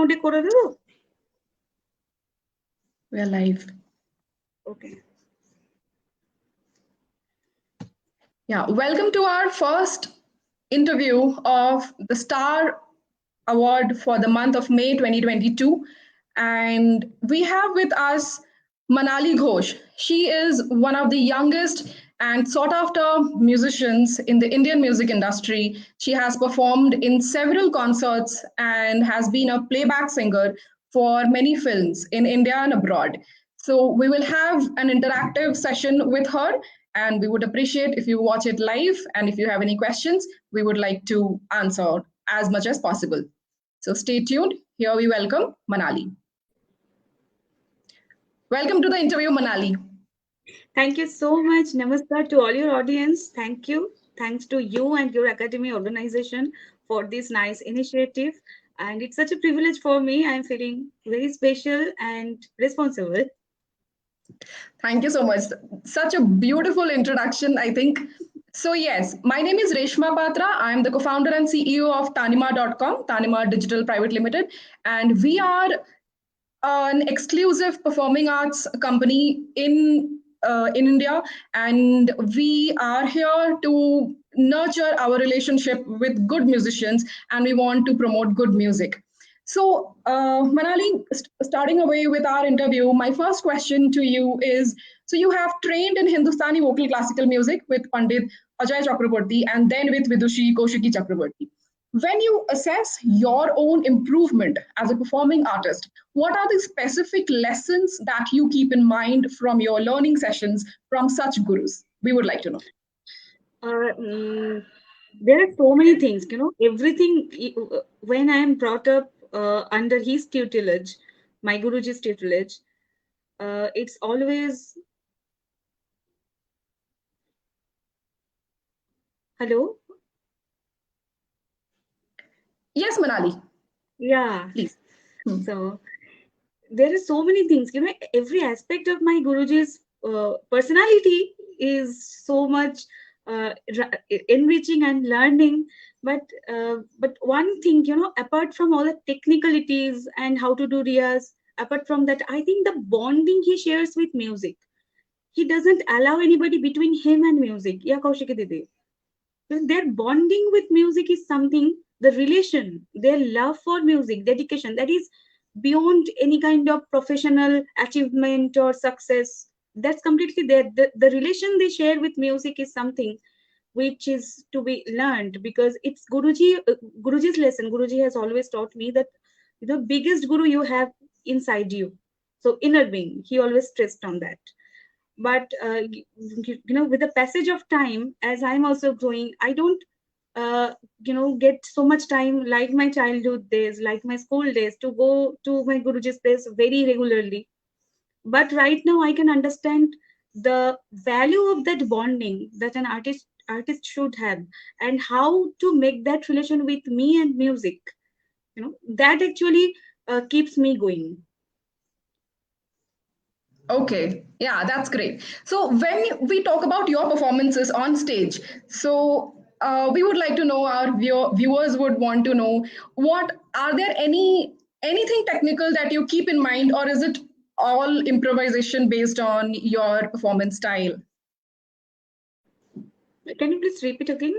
mode করে দেবো? We are live. Okay. Yeah, welcome to our first interview of the Star Award for the month of May 2022. And we have with us Manali Ghosh. She is one of the youngest and sought after musicians in the Indian music industry. She has performed in several concerts and has been a playback singer for many films in India and abroad. So we will have an interactive session with her, and we would appreciate if you watch it live, and if you have any questions, we would like to answer as much as possible. So stay tuned. Here we welcome Manali. Welcome to the interview, Manali. Thank you so much. Namaskar to all your audience. Thank you. Thanks to you and your academy organization for this nice initiative. And it's such a privilege for me. I'm feeling very special and responsible. Thank you so much. Such a beautiful introduction, I think. So, yes, my name is Reshma Patra. I'm the co founder and CEO of Tanima.com, Tanima Digital Private Limited. And we are an exclusive performing arts company in India, and we are here to nurture our relationship with good musicians, and we want to promote good music. So, Manali, starting away with our interview, my first question to you is: so you have trained in Hindustani vocal classical music with Pandit Ajay Chakraborty, and then with Vidushi Koshiki Chakraborty. When you assess your own improvement as a performing artist, what are the specific lessons that you keep in mind from your learning sessions from such gurus? We would like to know. Uh, mm, there are so many things, everything. When I am brought up under his tutelage, my Guruji's tutelage, it's always. Hello? Yes, Manali. Yeah. Please. So there are so many things, every aspect of my Guruji's personality is so much enriching and learning. But one thing, apart from all the technicalities and how to do riyas, apart from that, I think the bonding he shares with music, he doesn't allow anybody between him and music. Yeah, Kaushiki Didi. Their bonding with music is something, the relation, their love for music, dedication, that is beyond any kind of professional achievement or success. That's completely there. The relation they share with music is something which is to be learned, because it's Guruji's lesson. Guruji has always taught me that the biggest guru you have inside you. So inner being, he always stressed on that. But with the passage of time, as I'm also growing, I don't get so much time like my childhood days, like my school days, to go to my Guruji's place very regularly. But right now I can understand the value of that bonding that an artist should have, and how to make that relation with me and music, that actually keeps me going. Okay, yeah, that's great. So when we talk about your performances on stage, so we would like to know, our viewers would want to know, what are there anything technical that you keep in mind, or is it all improvisation based on your performance style? Can you please repeat again?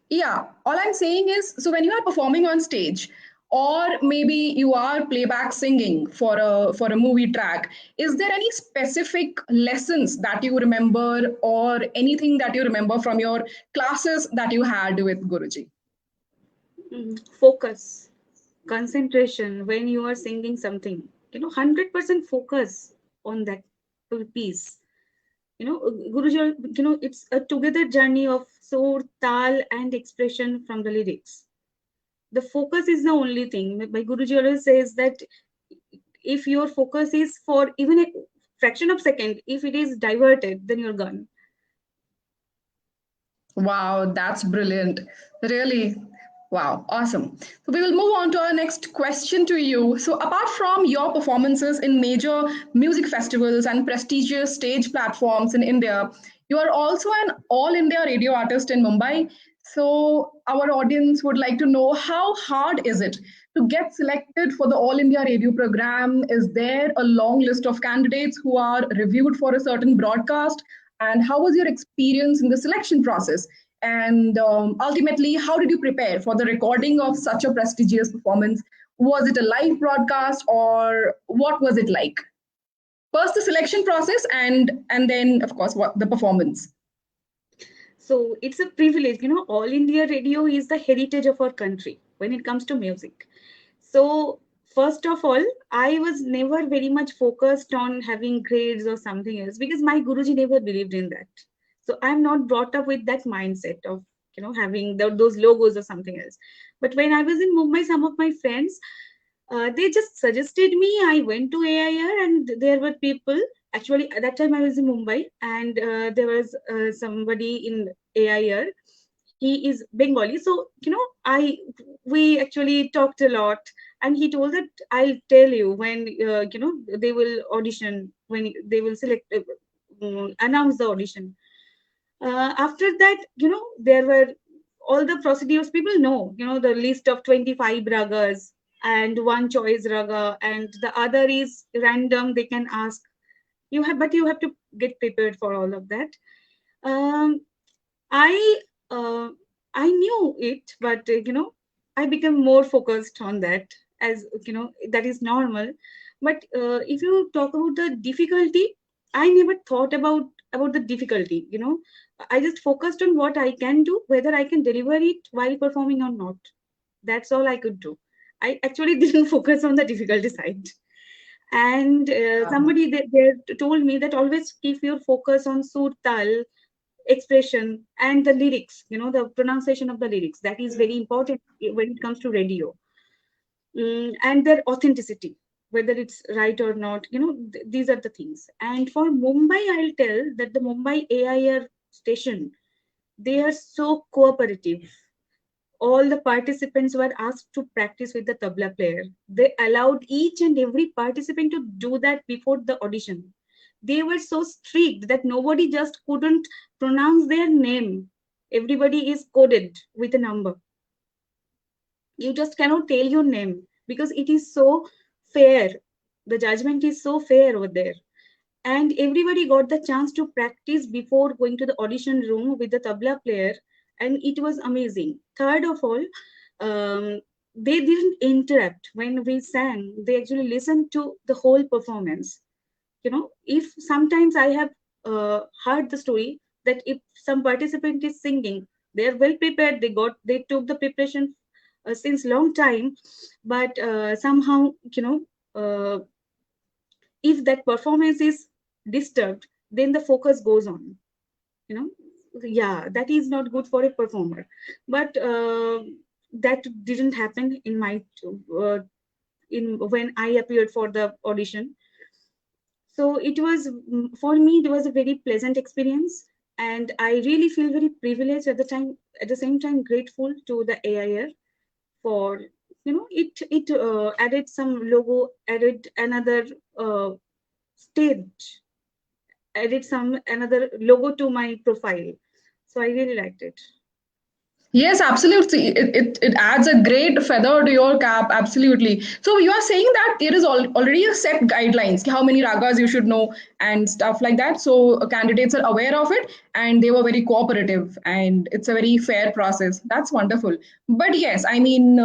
Yeah, all I'm saying is, so when you are performing on stage, or maybe you are playback singing for a movie track, is there any specific lessons that you remember, or anything that you remember from your classes that you had with Guruji? Focus, concentration when you are singing something, 100% focus on that piece. Guruji, it's a together journey of sur, tal, and expression from the lyrics. The focus is the only thing. My Guruji always says that if your focus is for even a fraction of second, if it is diverted, then you're gone. Wow, that's brilliant. Really. Wow, awesome. So we will move on to our next question to you. So apart from your performances in major music festivals and prestigious stage platforms in India, you are also an all India radio artist in Mumbai. So our audience would like to know, how hard is it to get selected for the All India radio program? Is there a long list of candidates who are reviewed for a certain broadcast? And how was your experience in the selection process? And ultimately, how did you prepare for the recording of such a prestigious performance? Was it a live broadcast, or what was it like? First, the selection process, and then, of course, what the performance. So it's a privilege. All India radio is the heritage of our country when it comes to music. So first of all, I was never very much focused on having grades or something else because my Guruji never believed in that. So I'm not brought up with that mindset of having those logos or something else. But when I was in Mumbai, some of my friends they just suggested me. I went to AIR and there were people. Actually, at that time I was in Mumbai, and there was somebody in AIR. He is Bengali, so I we actually talked a lot, and he told that I'll tell you when they will audition, when they will select, announce the audition. After that, there were all the procedures. People know, the list of 25 ragas and one choice raga, and the other is random. They can ask you have, but you have to get prepared for all of that. Um, I uh, I knew it, but I became more focused on that, as that is normal. But if you talk about the difficulty, I never thought about the difficulty. I just focused on what I can do, whether I can deliver it while performing or not. That's all I could do. I actually didn't focus on the difficulty side. And somebody there told me that always keep your focus on sur tal, expression, and the lyrics, the pronunciation of the lyrics. That is very important when it comes to radio. And their authenticity, whether it's right or not, these are the things. And for Mumbai, I'll tell that the Mumbai AIR station, they are so cooperative. All the participants were asked to practice with the tabla player. They allowed each and every participant to do that before the audition. They were so strict that nobody just couldn't pronounce their name. Everybody is coded with a number. You just cannot tell your name because it is so fair. The judgment is so fair over there. And everybody got the chance to practice before going to the audition room with the tabla player, and it was amazing. Third of all, um, they didn't interrupt when we sang. They actually listened to the whole performance. If sometimes I have heard the story that if some participant is singing, they are well prepared. They took the preparation since long time, but somehow uh, if that performance is disturbed, then the focus goes on. you know yeah, that is not good for a performer. But that didn't happen in my in when I appeared for the audition. So it was, for me, it was a very pleasant experience, and I really feel very privileged at the time, at the same time grateful to the AIR for it added some logo, added another stage, added some another logo to my profile. So I really liked it. Yes, absolutely. It adds a great feather to your cap. Absolutely. So you are saying that there is already a set guidelines, how many ragas you should know and stuff like that. So candidates are aware of it and they were very cooperative and it's a very fair process. That's wonderful. But yes, I mean,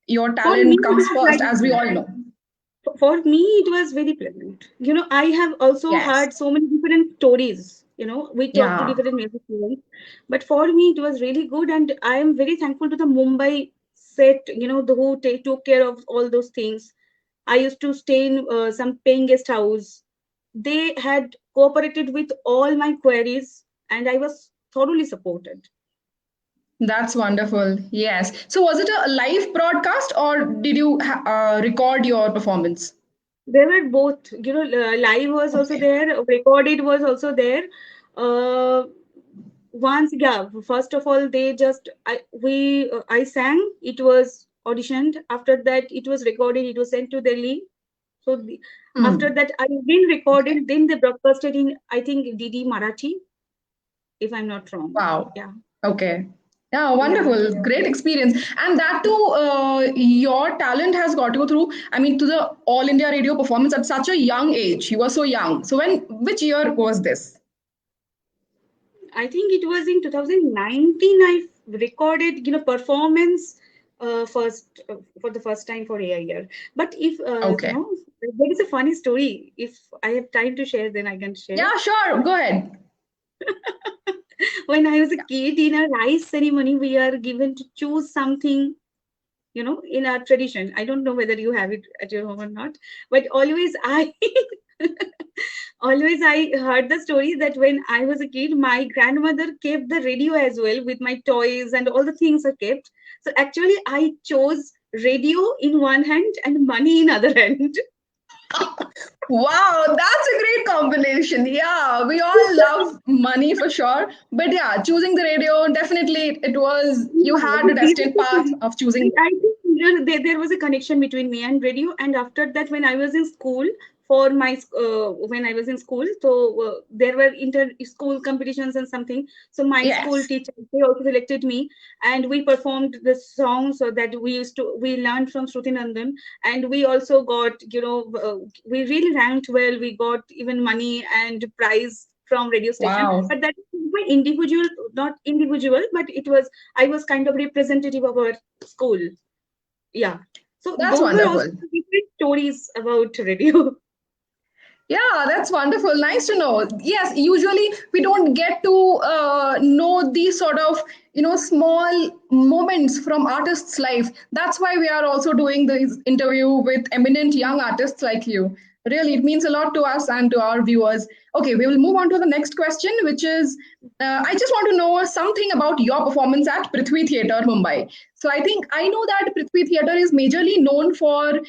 your For me, talent it comes was first, like as we that. all know. For me it was very pleasant. I have also Yes. heard so many different stories. We talk to Yeah. different music students, but for me it was really good, and I am very thankful to the Mumbai set, the who took care of all those things. I used to stay in some paying guest house. They had cooperated with all my queries, and I was thoroughly supported. That's wonderful. Yes. So was it a live broadcast or did you record your performance? There were both. Live was also Okay. there, recorded was also there. uh, Once, yeah, first of all, they just I sang, it was auditioned. After that, it was recorded, it was sent to Delhi. So after Hmm. that, I again Okay. recorded, then they broadcasted in, I think, DD Marathi, if I'm not wrong. Wow. Yeah. Okay. Yeah, Yeah. wonderful. Great experience. And that too, your talent has got you through, I mean, to the All India radio performance at such a young age. You were so young. So which year was this? I think it was in 2019 I recorded, performance first for the first time for a year. But if Okay. there is a funny story. If I have time to share, then I can share. Yeah, sure. Go ahead. When I was a kid, in a rice ceremony, we are given to choose something, in our tradition. I don't know whether you have it at your home or not, but always I always I heard the story that when I was a kid, my grandmother kept the radio as well with my toys and all the things are kept. So actually, I chose radio in one hand and money in other hand. Wow, that's a great combination. Yeah, we all love money for sure. But yeah, choosing the radio, definitely it was, you Yeah, had a these are destined the path things. of choosing. I think there was a connection between me and radio. And after that, when I was in school, when I was in school, so there were inter school competitions and something. So my school Yes. teacher, they also selected me, and we performed the songs so that we learned from Shruti Nandan, and we also got, we really ranked well. We got even money and prize from radio station. Wow. But that was my individual, not individual, but it was, I was kind of representative of our school. Yeah. So That's those were also wonderful. different stories about radio. Yeah, that's wonderful. Nice to know. Yes, usually we don't get to know these sort of small moments from artists' life. That's why we are also doing this interview with eminent young artists like you. Really, it means a lot to us and to our viewers. Okay, we will move on to the next question, which is I just want to know something about your performance at Prithvi Theatre, Mumbai. So I think I know that Prithvi Theatre is majorly known for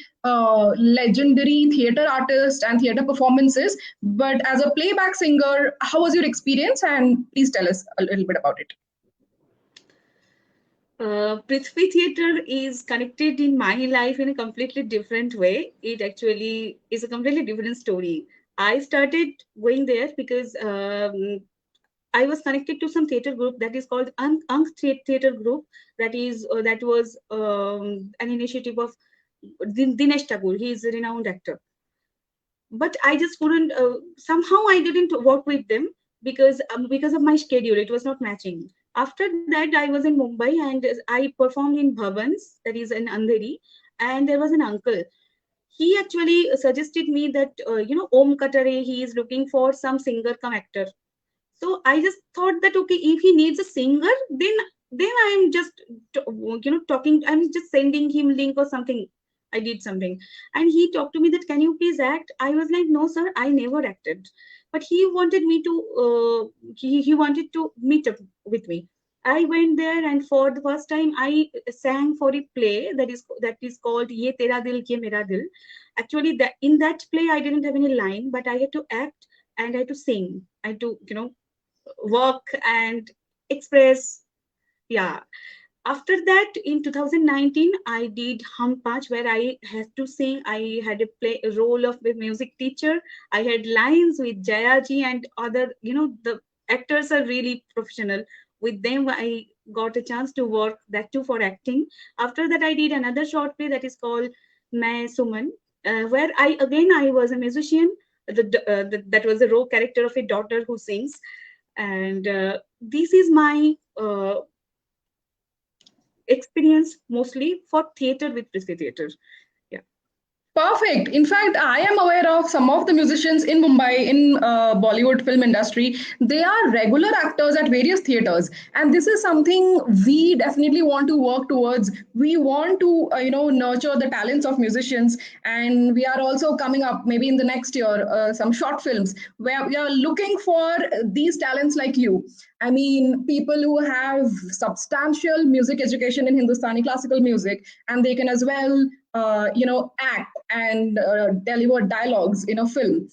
legendary theater artists and theater performances. But as a playback singer, how was your experience? And please tell us a little bit about it. Prithvi Theatre is connected in my life in a completely different way. It actually is a completely different story. I started going there because I was connected to some theater group that is called Theater Group. That was an initiative of Dinesh Tagore. He is a renowned actor, but I just couldn't. Somehow I didn't work with them because of my schedule. It was not matching. After that, I was in Mumbai and I performed in Bhavans, that is in Andheri, and there was an uncle. He actually suggested me that Om Katare. He is looking for some singer come actor. So I just thought that okay, if he needs a singer, then I'm just talking. I'm just sending him link or something. I did something, and he talked to me that can you please act? I was like, no sir, I never acted, but he wanted me to. He wanted to meet up with me. I went there, and for the first time, I sang for a play that is called Ye Tera Dil Ye Mera Dil. Actually, that in that play, I didn't have any line, but I had to act and I had to sing. I had to work and express. Yeah. After that, in 2019, I did Hum Paanch, where I had to sing. I had a role of a music teacher. I had lines with Jayaji and other, the actors are really professional. With them, I got a chance to work, that too for acting. After that, I did another short play that is called Main Suman, where I was a musician. That was a role character of a daughter who sings. And this is my experience mostly for theater with Prithvi Theatre. Yeah. Perfect. In fact, I am aware of some of the musicians in Mumbai in Bollywood film industry. They are regular actors at various theaters, and this is something we definitely want to work towards. We want to, nurture the talents of musicians, and we are also coming up maybe in the next year some short films where we are looking for these talents like you. I mean, people who have substantial music education in Hindustani classical music, and they can as well act and deliver dialogues in a film.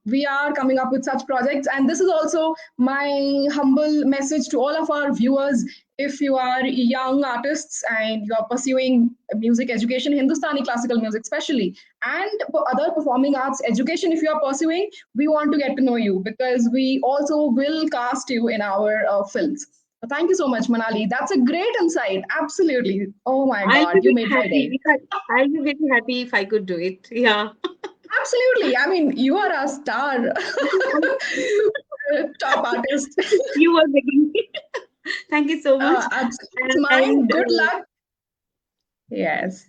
We are coming up with such projects, and this is also my humble message to all of our viewers. If you are young artists and you are pursuing music education, Hindustani classical music especially, and other performing arts education, if you are pursuing, we want to get to know you because we also will cast you in our films. Thank you so much, Manali. That's a great insight. Absolutely. Oh my I'll be God, you very made my happy day. I'll be very happy if I could do it. Yeah. Absolutely. I mean, you are a star, top artist. You were begging me. Thank you so much. It's mine. And Good luck. Yes,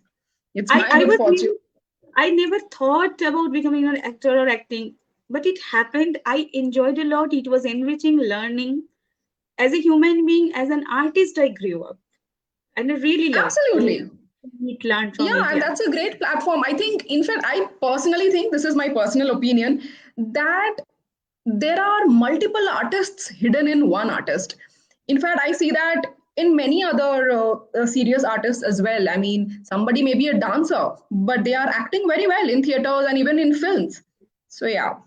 it's I, my I good was fortune. really, I never thought about becoming an actor or acting, but it happened. I enjoyed a lot. It was enriching learning. As a human being, as an artist, I grew up and I really loved to Absolutely. learn from Yeah, it. and Yeah. that's a great platform. I think, in fact, I personally think this is my personal opinion that there are multiple artists hidden in one artist. In fact, I see that in many other serious artists as well. I mean, somebody may be a dancer, but they are acting very well in theaters and even in films. So, yeah.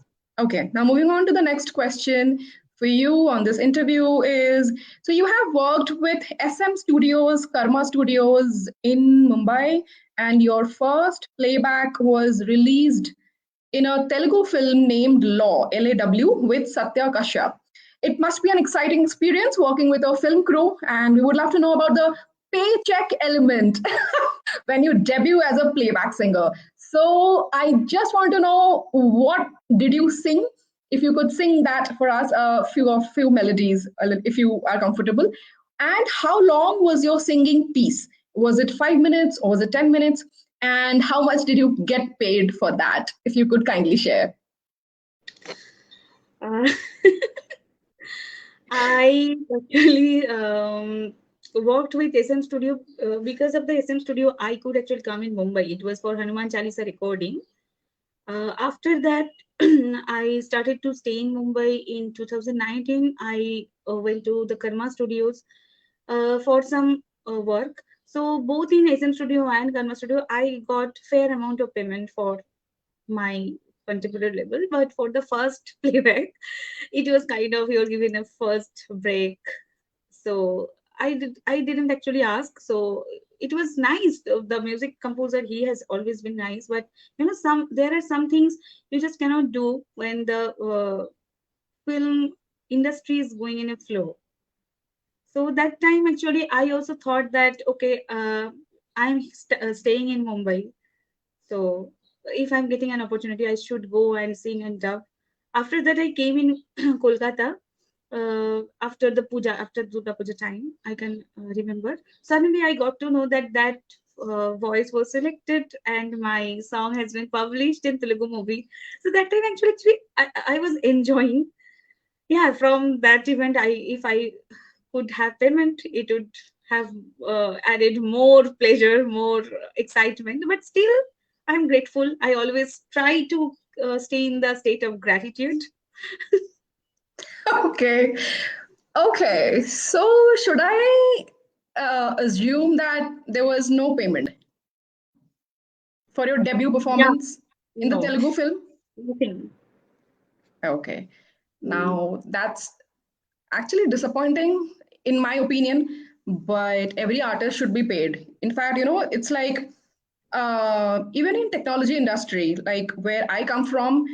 Okay, now moving on to the next question for you on this interview is, so you have worked with SM Studios, Karma Studios in Mumbai, and your first playback was released in a Telugu film named Law, LAW, with Satya Kashyap. It must be an exciting experience working with a film crew, and we would love to know about the paycheck element when you debut as a playback singer. So I just want to know, what did you sing? If you could sing that for us, a few melodies, if you are comfortable. And how long was your singing piece? Was it 5 minutes or was it 10 minutes? And how much did you get paid for that? If you could kindly share. Uh, I actually worked with SM Studio because of the SM Studio. I could actually come in Mumbai. It was for Hanuman Chalisa recording. After that, I started to stay in Mumbai in 2019. I went to the Karma Studios for some work. So both in SM Studio and Karma Studio, I got fair amount of payment for my particular level. But for the first playback, it was kind of you're given a first break. So I didn't actually ask. So it was nice. The music composer, he has always been nice, but there are some things you just cannot do when the film industry is going in a flow. So that time actually I also thought that okay, I'm staying in Mumbai, so if I'm getting an opportunity, I should go and sing and dub. After that, I came in Kolkata. After the puja, after Durga Puja time, I can remember. Suddenly, I got to know that voice was selected and my song has been published in Telugu movie. So that time, actually, I was enjoying. Yeah, from that event, if I could have payment, it would have added more pleasure, more excitement. But still, I'm grateful. I always try to stay in the state of gratitude. Okay. Okay. So should I assume that there was no payment for your debut Yeah, performance in the no, Telugu film? nothing. Okay. Mm. Now that's actually disappointing in my opinion, but every artist should be paid. In fact, it's like, even in technology industry, like where I come from,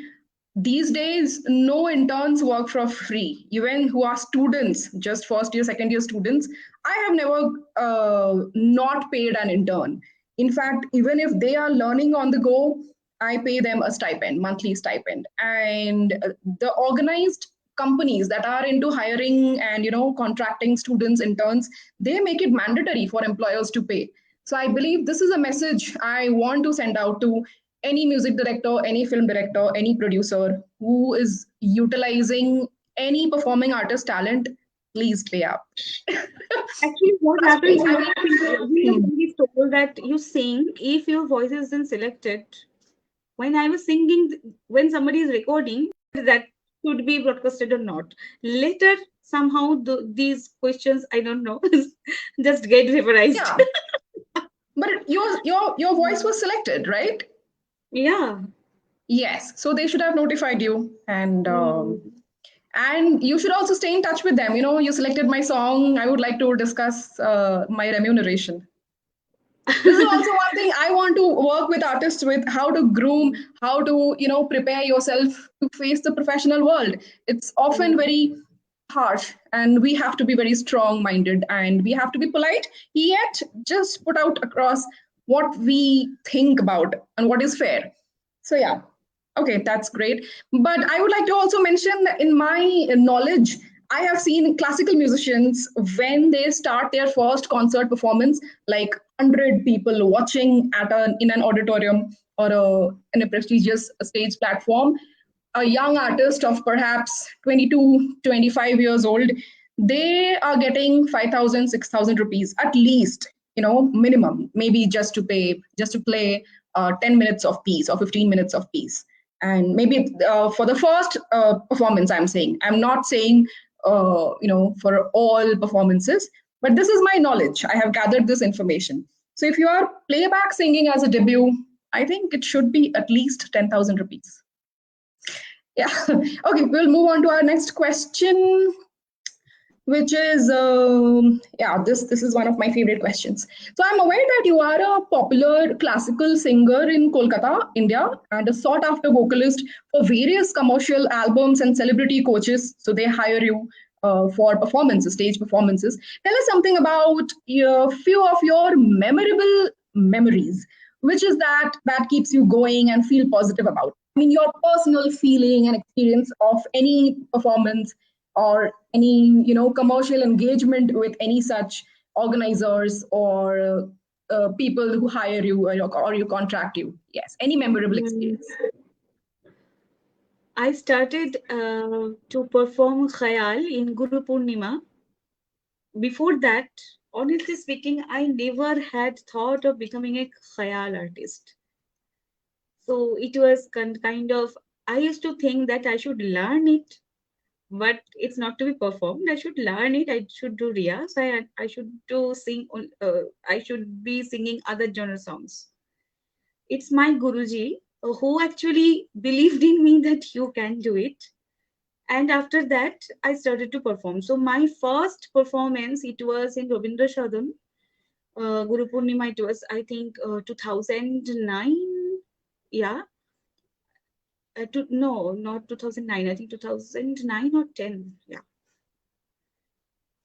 these days no interns work for free. Even who are students, just first year, second year students, I have never not paid an intern. In fact, even if they are learning on the go, I pay them a stipend, monthly stipend. And the organized companies that are into hiring and contracting students, interns, they make it mandatory for employers to pay. So I believe this is a message I want to send out to any music director, any film director, any producer who is utilizing any performing artist talent. Please pay up. Actually, what Trust me. happens I is we are mean, always told that you sing if your voice isn't selected. When I was singing, when somebody is recording, that should be broadcasted or not. Later, somehow these questions, I don't know, just get vaporized. yeah, but your voice was selected, right? Yeah. Yes. So they should have notified you, Mm. and you should also stay in touch with them. You selected my song. I would like to discuss my remuneration. This is also one thing I want to work with artists with, how to groom, how to prepare yourself to face the professional world. It's often Mm. very harsh, and we have to be very strong minded, and we have to be polite, yet just put out across what we think about and what is fair. So yeah, okay, that's great. But I would like to also mention that in my knowledge, I have seen classical musicians when they start their first concert performance, like 100 people watching at in an auditorium or in a prestigious stage platform. A young artist of perhaps 22, 25 years old, they are getting 5,000, 6,000 rupees at least, minimum, maybe just to play 10 minutes of piece or 15 minutes of piece. And maybe for the first performance, I'm not saying, for all performances, but this is my knowledge. I have gathered this information. So if you are playback singing as a debut, I think it should be at least 10,000 rupees. Yeah. Okay, we'll move on to our next question, which is yeah, this is one of my favorite questions. So I'm aware that you are a popular classical singer in Kolkata, India, and a sought after vocalist for various commercial albums and celebrity coaches, so they hire you for performances, stage performances. Tell us something about a few of your memorable memories, which is that keeps you going and feel positive about. I mean, your personal feeling and experience of any performance or any commercial engagement with any such organizers or people who hire you, or you contract you. Yes, any memorable Mm, experience. I started to perform Khayal in Guru Purnima. Before that, honestly speaking, I never had thought of becoming a Khayal artist. So it was kind of, I used to think that I should learn it, but it's not to be performed. I should learn it. I should do riyas. I should do sing. I should be singing other genre songs. It's my Guruji who actually believed in me that you can do it. And after that, I started to perform. So my first performance, it was in Rabindra Sadhan, Guru Purnima. It was, I think, 2009. Yeah. No, not 2009. I think 2009 or 10. Yeah.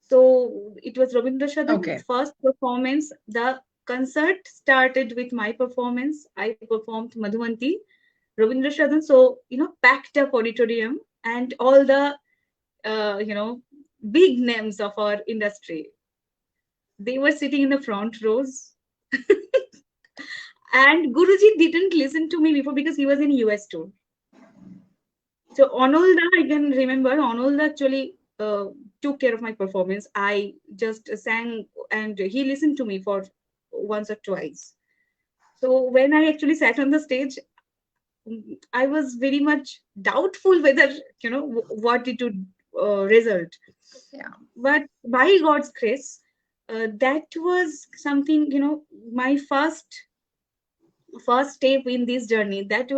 So it was Rabindra Shadan, Okay. first performance. The concert started with my performance. I performed Madhuvanti, Rabindra Shadan. So, packed up auditorium and all the, big names of our industry. They were sitting in the front rows. And Guruji didn't listen to me before because he was in US too. So Onolda, I can remember Onolda actually took care of my performance. I just sang and he listened to me for once or twice. So when I actually sat on the stage, I was very much doubtful whether, what it would result. Yeah. But by God's grace, that was something, my first step in this journey that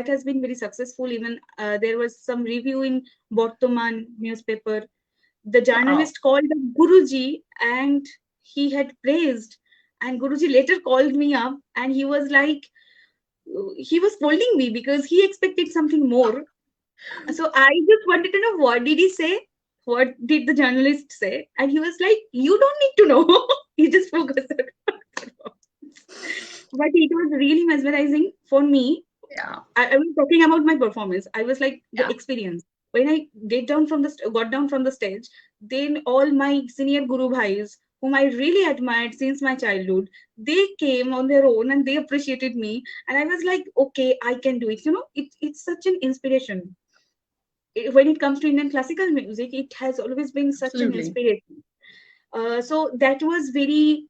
has been very successful. Even there was some review in Bortoman newspaper. The Wow. journalist called up Guruji and he had praised, and Guruji later called me up and he was like, he was scolding me because he expected something more. So I just wanted to know, what did he say, what did the journalist say, and he was like, you don't need to know. You just focus on. But it was really mesmerizing for me. Yeah. I was talking about my performance. I was like the Yeah. experience. When I got down from the stage, then all my senior guru bhais, whom I really admired since my childhood, they came on their own and they appreciated me. And I was like, okay, I can do it. It's such an inspiration. When it comes to Indian classical music, it has always been such an Absolutely. inspiration. So that was very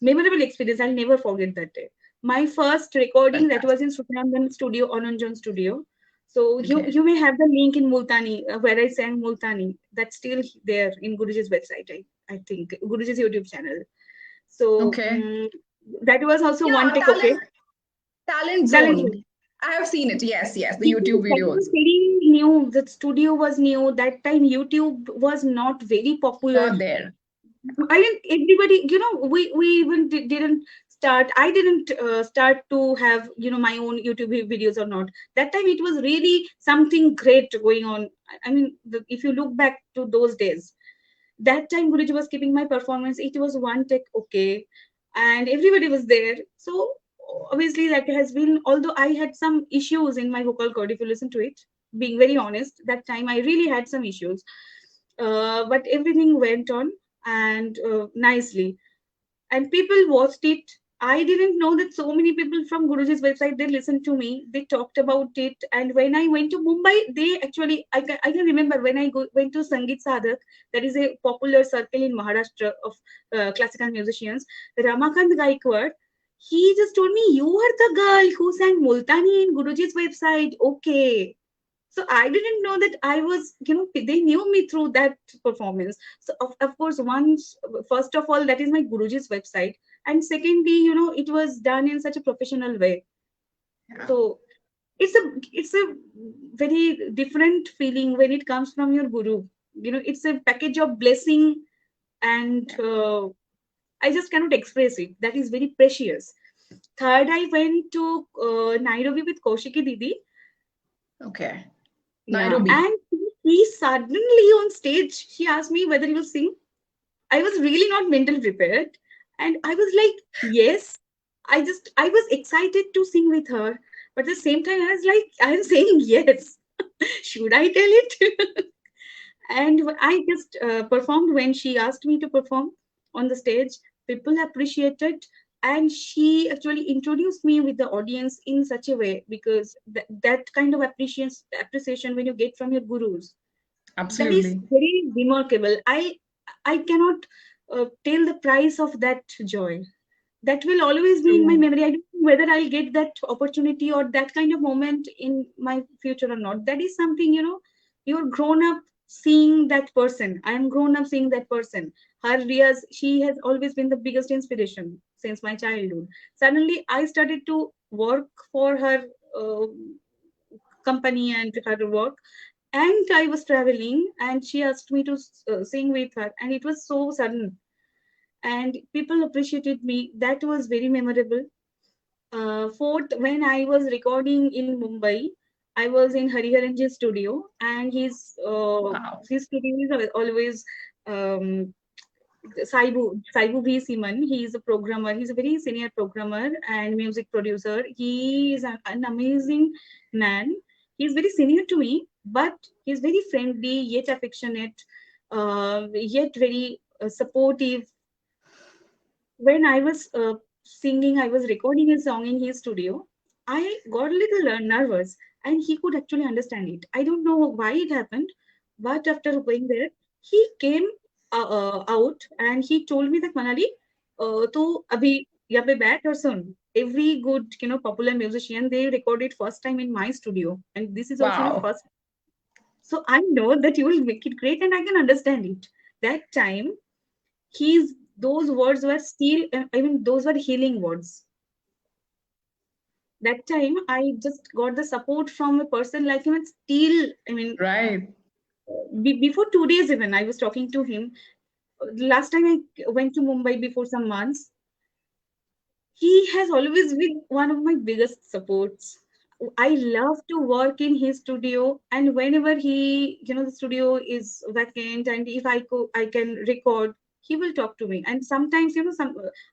memorable experience. I'll never forget that day. My first recording that was Fantastic. in Suthanandan studio, Ananjan studio. So you Okay. you may have the link in Multani where I sang Multani. That's still there in Guruji's website. I think Guruji's YouTube channel. So Okay. that was also one Yeah, take. Okay, talent talent zone. show. I have seen it. Yes, yes, the YouTube Because that was videos. very new. The studio was new. That time YouTube was not very popular. Not there. I didn't. Everybody, we even didn't I didn't start to have, my own YouTube videos or not. That time it was really something great going on. I mean, if you look back to those days, that time Guruji was keeping my performance. It was one take, okay, and everybody was there. So obviously that has been. Although I had some issues in my vocal cord, if you listen to it, being very honest, that time I really had some issues, but everything went on and nicely, and people watched it. I didn't know that so many people from Guruji's website, they listened to me, they talked about it. And when I went to Mumbai, they actually, I can remember when went to Sangeet Sadhak, that is a popular circle in Maharashtra of classical musicians, Ramakant Gaikwad. He just told me, "You are the girl who sang Multani in Guruji's website." Okay, so I didn't know that I was, they knew me through that performance. So of course, once, first of all, that is my Guruji's website, and secondly, it was done in such a professional way. Yeah. So it's a very different feeling when it comes from your guru. It's a package of blessing, and I just cannot express it. That is very precious. Third, I went to Nairobi with Kaushiki Didi. Okay. Yeah, Nairobi. and he suddenly on stage, she asked me whether he will sing. I was really not mentally prepared, and I was like, yes. I was excited to sing with her, but at the same time, I was like, I'm saying yes. Should I tell it? And I just performed when she asked me to perform on the stage. People appreciated, and she actually introduced me with the audience in such a way, because that kind of appreciation when you get from your gurus, that is Absolutely. very remarkable. I cannot tell the price of that joy. That will always be in my True. memory. I don't know whether I'll get that opportunity or that kind of moment in my future or not. That is something, you're grown up seeing that person. I am grown up seeing that person. Her Riaz, she has always been the biggest inspiration since my childhood. Suddenly, I started to work for her uh, company and her work, and I was traveling, and she asked me to sing with her, and it was so sudden, and people appreciated me. That was very memorable. Fourth, when I was recording in Mumbai, I was in Hariharanji's studio, and Wow. his studio is always um, Saibu V. Siman. He is a programmer. He's a very senior programmer and music producer. He is an amazing man. He's very senior to me, but he's very friendly, yet affectionate, yet very supportive. When I was singing, I was recording a song in his studio. I got a little nervous, and he could actually understand it. I don't know why it happened, but after going there, he came out and he told me that, Manali, to abhi यहाँ पे बैठ और सुन. Every good, popular musician, they record it first time in my studio, and this is also your Wow. first. So I know that you will make it great, and I can understand it. That time, he's those words were still, I mean, those were healing words. That time I just got the support from a person like him, and still, I mean, Right. before 2 days even I was talking to him. Last time I went to Mumbai before some months, he has always been one of my biggest supports. I love to work in his studio, and whenever the studio is vacant, and if I can record, he will talk to me. And sometimes,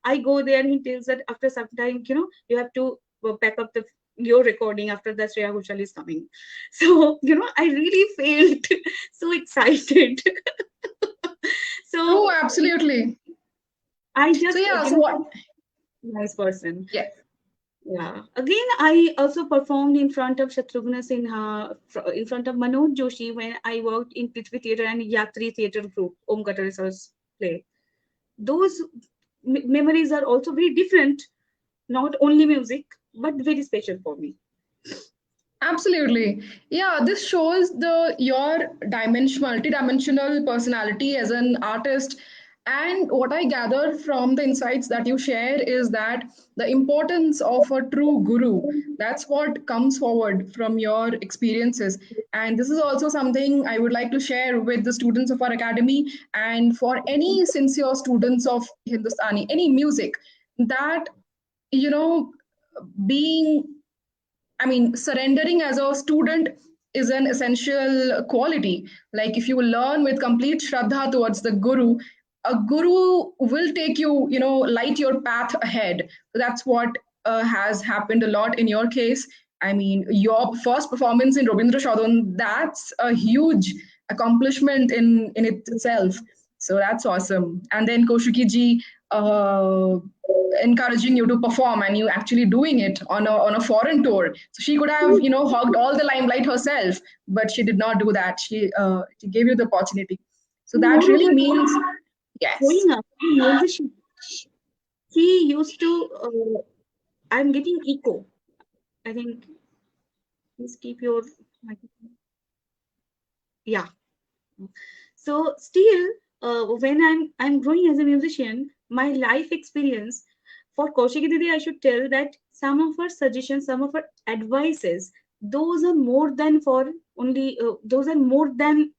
I go there, and he tells that after some time, you have to pack up your recording after that Shreya Ghoshal is coming. So, I really felt so excited. True, So, absolutely. I So just, yeah, so what? nice person. Yeah. Yeah. Again, I also performed in front of Shatrugna Sinha, in front of Manoj Joshi when I worked in Prithvi Theatre and Yatri Theatre Group, Om Katarisa's play. Those memories are also very different, not only music, but very special for me. Absolutely. Yeah, this shows the your multi-dimensional personality as an artist. And what I gather from the insights that you share is that the importance of a true guru, that's what comes forward from your experiences. And this is also something I would like to share with the students of our academy and for any sincere students of Hindustani, any music, that you know, being, I mean, surrendering as a student is an essential quality. Like if you learn with complete shraddha towards the guru, a guru will take you, light your path ahead. That's what has happened a lot in your case. I mean, your first performance in Robindra Shodon, that's a huge accomplishment in itself. So that's awesome. And then Koshiki ji, uh, encouraging you to perform and you actually doing it on a foreign tour. So she could have, hogged all the limelight herself, but she did not do that. She gave you the opportunity. So that really Moreover, means yes. growing up in musician, he used to. I'm getting echo. I think please keep your microphone. Yeah. So still, when I'm growing as a musician, my life experience for Kaushiki Didi, I should tell that some of her suggestions, some of her advices, those are more than for only. Those are more than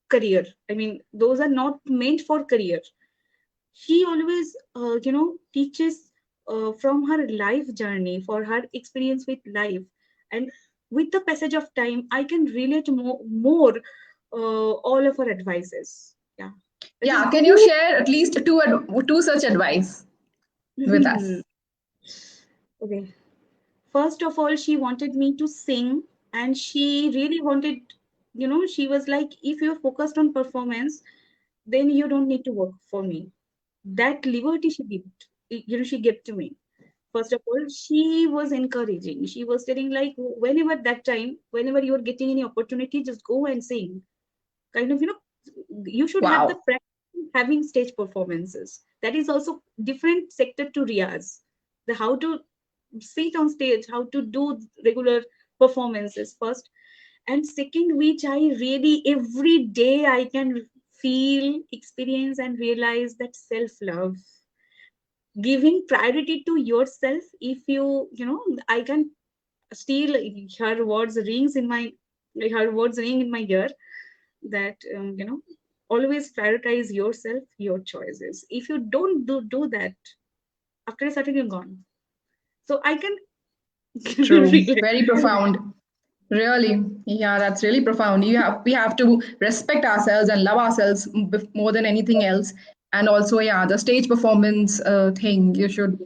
career. I mean, those are not meant for career. She always, teaches from her life journey, for her experience with life, and with the passage of time, I can relate more all of her advices. Yeah, that is Yeah, can you guru. share at least two such advice with us? Okay. First of all, she wanted me to sing, and she really wanted, she was like, if you're focused on performance, then you don't need to work for me. That liberty she gave, she gave to me. First of all, she was encouraging. She was telling like, whenever that time, whenever you are getting any opportunity, just go and sing. Kind of, you should have the Wow. practice of having stage performances. That is also different sector to Riyaz. The how to sit on stage, how to do regular performances first, and second, which I really every day I can feel, experience, and realize that self love, giving priority to yourself. If I can still her words rings in my her words ring in my ear, that always prioritize yourself, your choices. If you don't do that, after a certain, you're gone. So I can True. relate. Very profound. Really, yeah, that's really profound. We have to respect ourselves and love ourselves more than anything else. And also, yeah, the stage performance thing, you should,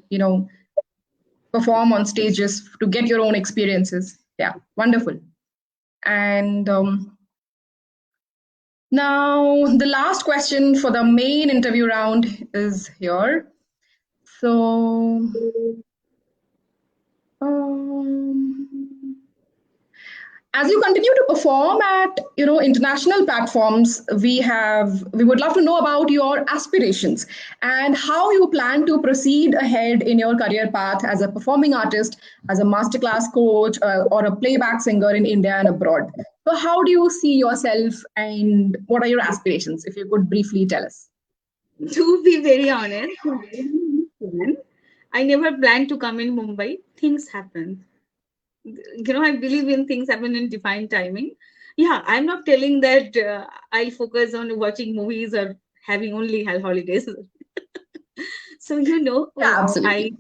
perform on stages to get your own experiences. Yeah, wonderful. And now the last question for the main interview round is here. So, um, as you continue to perform at international platforms, we would love to know about your aspirations and how you plan to proceed ahead in your career path as a performing artist, as a masterclass coach, or a playback singer in India and abroad. So how do you see yourself and what are your aspirations, if you could briefly tell us? To be very honest, I never planned to come in Mumbai. Things happen. I believe in things happen in divine timing. Yeah, I'm not telling that I'll focus on watching movies or having only holidays. So, Yeah, I absolutely.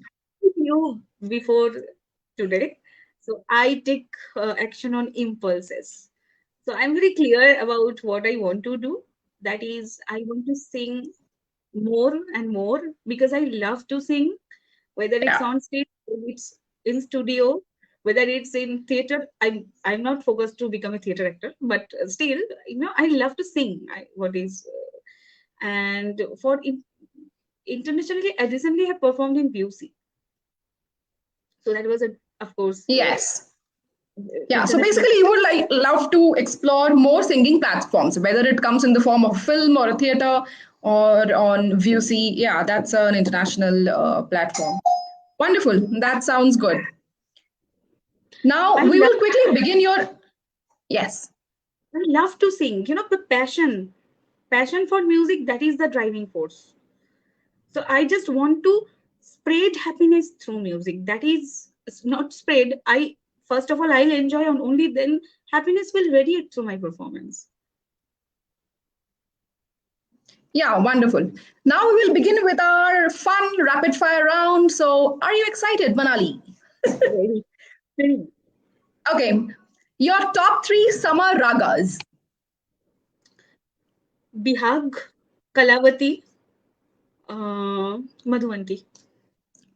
knew before today. So I take action on impulses. So I'm very clear about what I want to do. That is, I want to sing more and more because I love to sing, whether it's Yeah. on stage, whether it's in studio, whether it's in theater. I'm not focused to become a theater actor, but still, I love to sing. And for internationally, I recently have performed in BUC. So that was of course, Yes. Yeah, so international. basically, you would like love to explore more singing platforms, whether it comes in the form of film or a theater or on VUC. Yeah, that's an international platform. Wonderful. That sounds good. Now I we love will quickly begin your. Yes. I love to sing. The passion for music, that is the driving force. So I just want to spread happiness through music. That is not spread. I first of all I'll enjoy, and only then happiness will radiate through my performance. Yeah, wonderful. Now we will begin with our fun rapid fire round. So, are you excited, Manali? Very, very. Okay, your top three summer ragas. Bihag, Kalavati, Madhuvanti.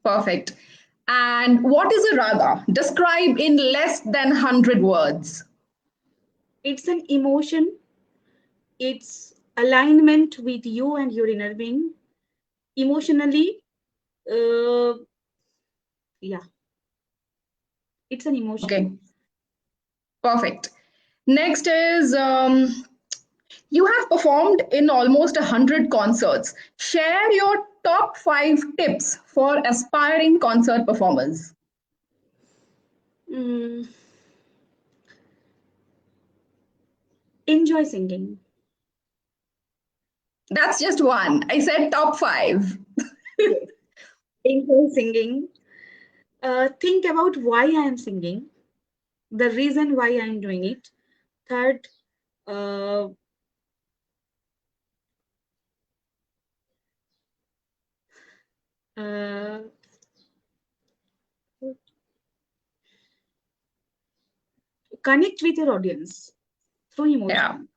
Perfect. And what is a raga? Describe in less than 100 words. It's an emotion. It's alignment with you and your inner being. Emotionally, uh, yeah, it's an emotion. Okay, perfect. Next is you have performed in almost 100 concerts. Share your top five tips for aspiring concert performers. Mm, enjoy singing. That's just one. I said top five. Yes. Enjoy singing. Think about why I am singing, the reason why I am doing it. Third, uh, uh, connect with your audience through Yeah. emotion.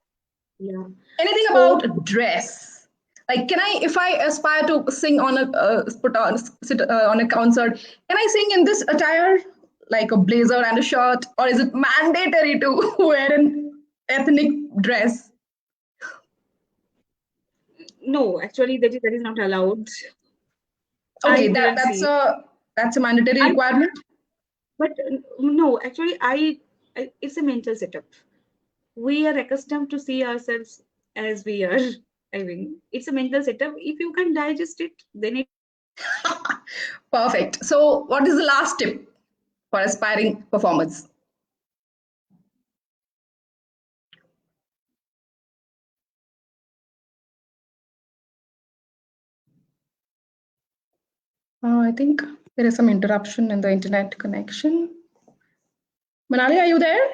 Yeah. Anything Fourth, about dress? Like, can I, if I aspire to sing on a put on sit on a concert, can I sing in this attire, like a blazer and a shirt, or is it mandatory to wear an ethnic dress? no, actually, that is not allowed. I Okay, didn't that's see it. a mandatory I, requirement. but no, actually, it's a mental setup. We are accustomed to see ourselves as we are. I mean, it's a mental setup. If you can digest it, then it's fine. Perfect. So, what is the last tip for aspiring performers? I think there is some interruption in the internet connection. Manali, are you there?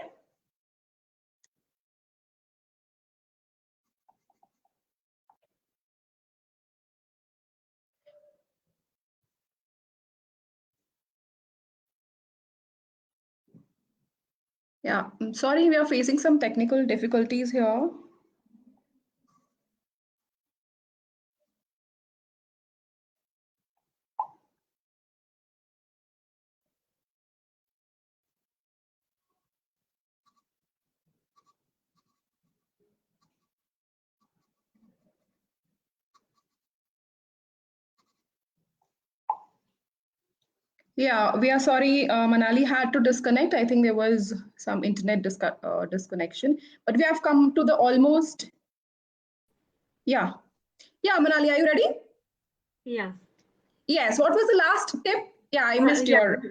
Yeah, I'm sorry, we are facing some technical difficulties here. Yeah, we are sorry. Manali had to disconnect. I think there was some internet disconnection, but we have come to the almost. Yeah, yeah. Manali, are you ready? Yeah. Yes. What was the last tip? Yeah, I missed Yeah. your.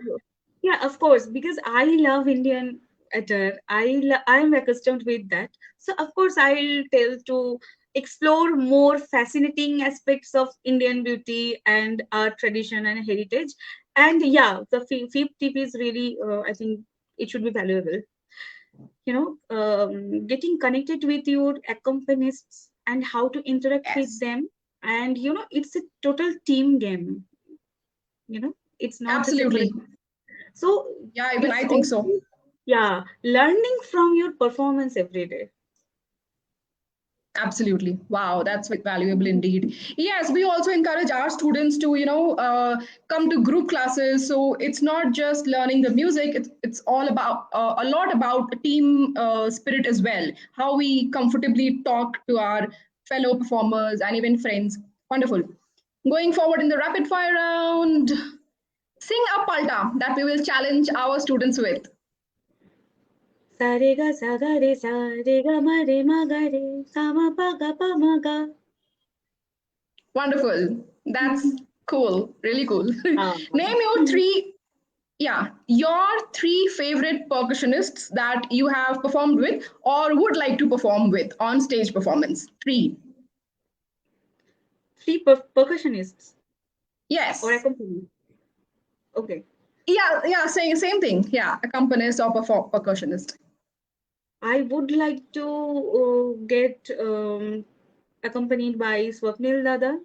Yeah, of course, because I love Indian attire. I am accustomed with that. So of course I'll tell to explore more fascinating aspects of Indian beauty and our tradition and heritage. And yeah, the fifth tip is really, I think it should be valuable. Getting connected with your accompanists and how to interact with Yes, them. And it's a total team game. It's not just a absolutely. person. So Yeah, even it's I think so. also, yeah, learning from your performance every day. Absolutely. Wow, that's valuable indeed. Yes, we also encourage our students to, come to group classes. So it's not just learning the music, it's all about a lot about team spirit as well. How we comfortably talk to our fellow performers and even friends. Wonderful. Going forward in the rapid fire round, sing a palta that we will challenge our students with. Sa re ga sa ga re sa re ga ma re ma ga re sa ma pa ga pa ma ga. Wonderful. That's cool. Really cool. Ah. Name your three. Yeah, your three favorite percussionists that you have performed with or would like to perform with on stage performance. Three. Three percussionists or Yes. accompanists. Okay. Yeah, yeah, same thing. Yeah, accompanist or percussionist. I would like to get accompanied by Swapnil Dada.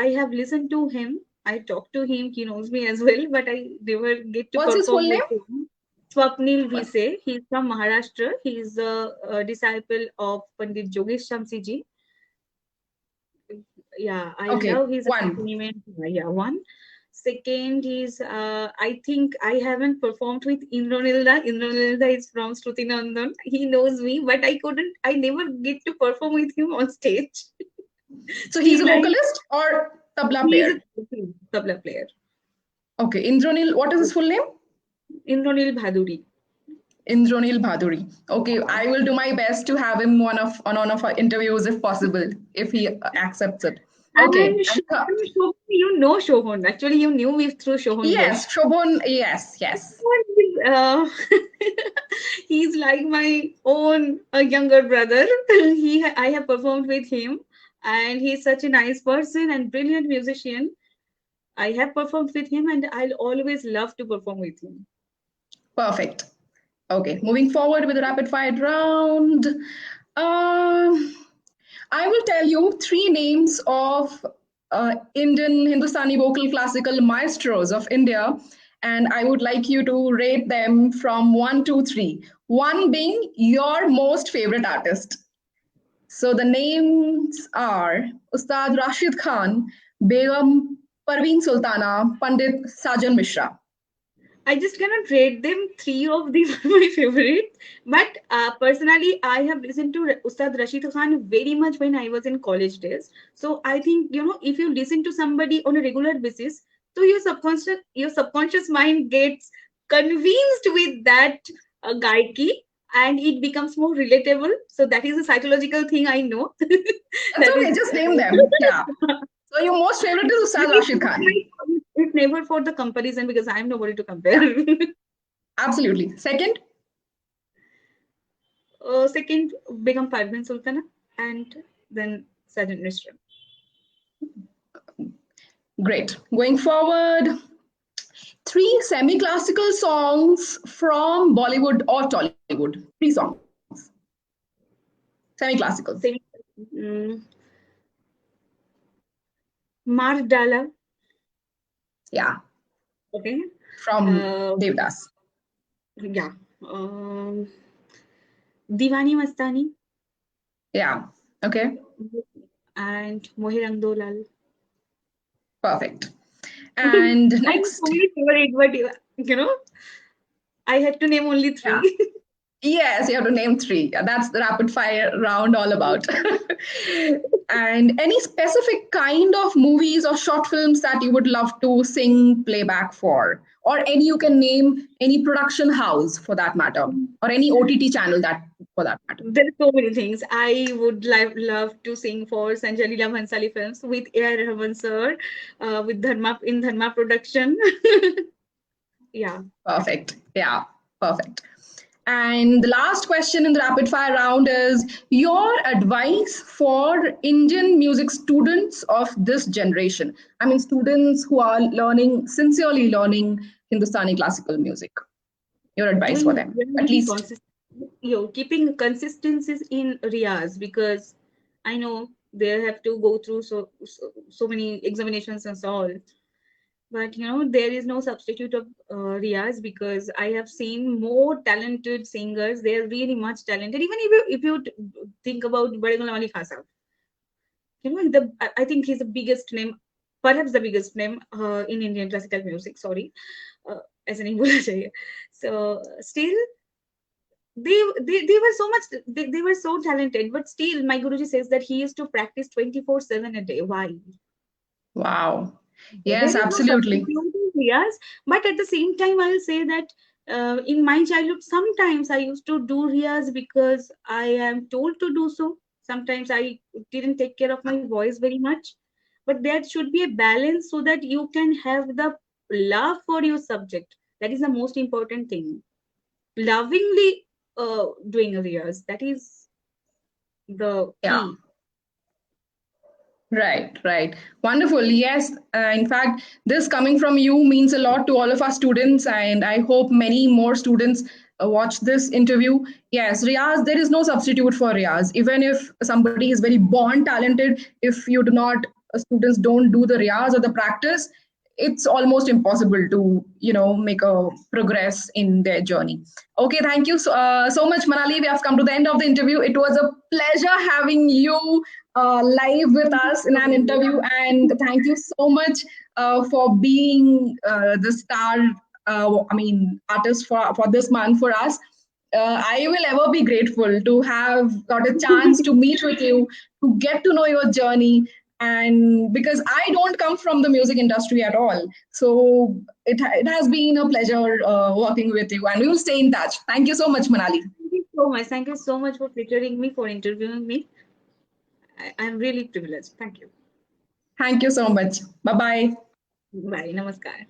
I have listened to him. I talk to him. He knows me as well, but I never get to What's his full perform name? with him. Swapnil Vise. He's from Maharashtra. He's a disciple of Pandit Jogesh Shamsi ji. Yeah, I Okay, love his one. accompaniment. Yeah, one. Second is I think I haven't performed with Indranilda. Indranilda is from Shruti Nandan. He knows me, but I never get to perform with him on stage. So he's a Still, vocalist or tabla he is player? a tabla player. Okay, Indranil, what is his full name? Indranil Bhaduri. Indranil Bhaduri. Okay, Yeah. I will do my best to have him on one of our interviews if possible, if he accepts it. Okay, And Shobhan, you know Shobhan. Actually, you knew me through Shobhan Ghosh. yes, Shobhan, yes, yes. Uh, he's like my own younger brother. I have performed with him, and he's such a nice person and brilliant musician. I have performed with him, and I'll always love to perform with him. Perfect. Okay, moving forward with the rapid fire round. Um, I will tell you three names of Indian Hindustani vocal classical maestros of India, and I would like you to rate them from one to three. One being your most favorite artist. So the names are Ustad Rashid Khan, Begum Parveen Sultana, Pandit Sajan Mishra. I just cannot rate them. Three of them are my favorite. But personally, I have listened to Ustad Rashid Khan very much when I was in college days. So I think, if you listen to somebody on a regular basis, so your subconscious mind gets convinced with that gaiki, and it becomes more relatable. So that is a psychological thing I know. That's That okay, is. just name them. Yeah. So your most favorite is But Ustad Rashid Khan. it's never for the comparison because I'm nobody to compare. Yeah, absolutely. Second, Second, become Parveen Sultana, and then Sergeant Mishra. great. Going forward, three semi classical songs from Bollywood or Tollywood. Three songs. Semi classical. Same. Mm, Mar Dala. Yeah. Okay. From Uh, Devdas. yeah. Um, Diwani Mastani Yeah. Okay. and Mohi Rang Do Lal. Perfect. And I have so next, many favorite, but I had to name only yeah. three. Yes, you have to name three. Yeah, that's the rapid fire round all about. And any specific kind of movies or short films that you would love to sing playback for? Or any you can name any production house for that matter, or any OTT channel that for that matter. There are so many things. I would love to sing for Sanjay Leela Bhansali films with A.R. Rahman sir, with Dharma production. Yeah. Perfect. Yeah, perfect. And the last question in the rapid fire round is your advice for Indian music students of this generation. I mean, students who are sincerely learning Hindustani classical music. Your advice for them, at Doing least. consist, keeping consistencies in Riyaz, because I know they have to go through so many examinations and so all. But there is no substitute of Riyaz, because I have seen more talented singers. They're really much talented. Even if you think about Badagal Ali Khasa, I think he's the biggest name, perhaps the biggest name in Indian classical music. Sorry, as an English. So still, they were so much they were so talented, but still my Guruji says that he used to practice 24/7 a day. Why? Wow. Yes, There is no absolutely. substitute in Riyaz, but at the same time, I'll say that in my childhood, sometimes I used to do Riyaz because I am told to do so. Sometimes I didn't take care of my voice very much, but there should be a balance so that you can have the love for your subject. That is the most important thing. Lovingly doing a Riyaz, that is the Yeah. key. Right, right. Wonderful. Yes. In fact, this coming from you means a lot to all of our students, and I hope many more students watch this interview. Yes, Riaz, there is no substitute for Riaz. Even if somebody is very born talented, if you do not, students don't do the Riaz or the practice, it's almost impossible to, make a progress in their journey. Okay, thank you so much, Manali. We have come to the end of the interview. It was a pleasure having you live with Thank you us in so an much. interview. And thank you so much for being the star, artist for this month for us. I will ever be grateful to have got a chance to meet with you, to get to know your journey. And because I don't come from the music industry at all. So it has been a pleasure working with you, and we will stay in touch. Thank you so much, Manali. Thank you so much. Thank you so much for featuring me, for interviewing me. I'm really privileged. Thank you. Thank you so much. Bye bye. Bye. Namaskar.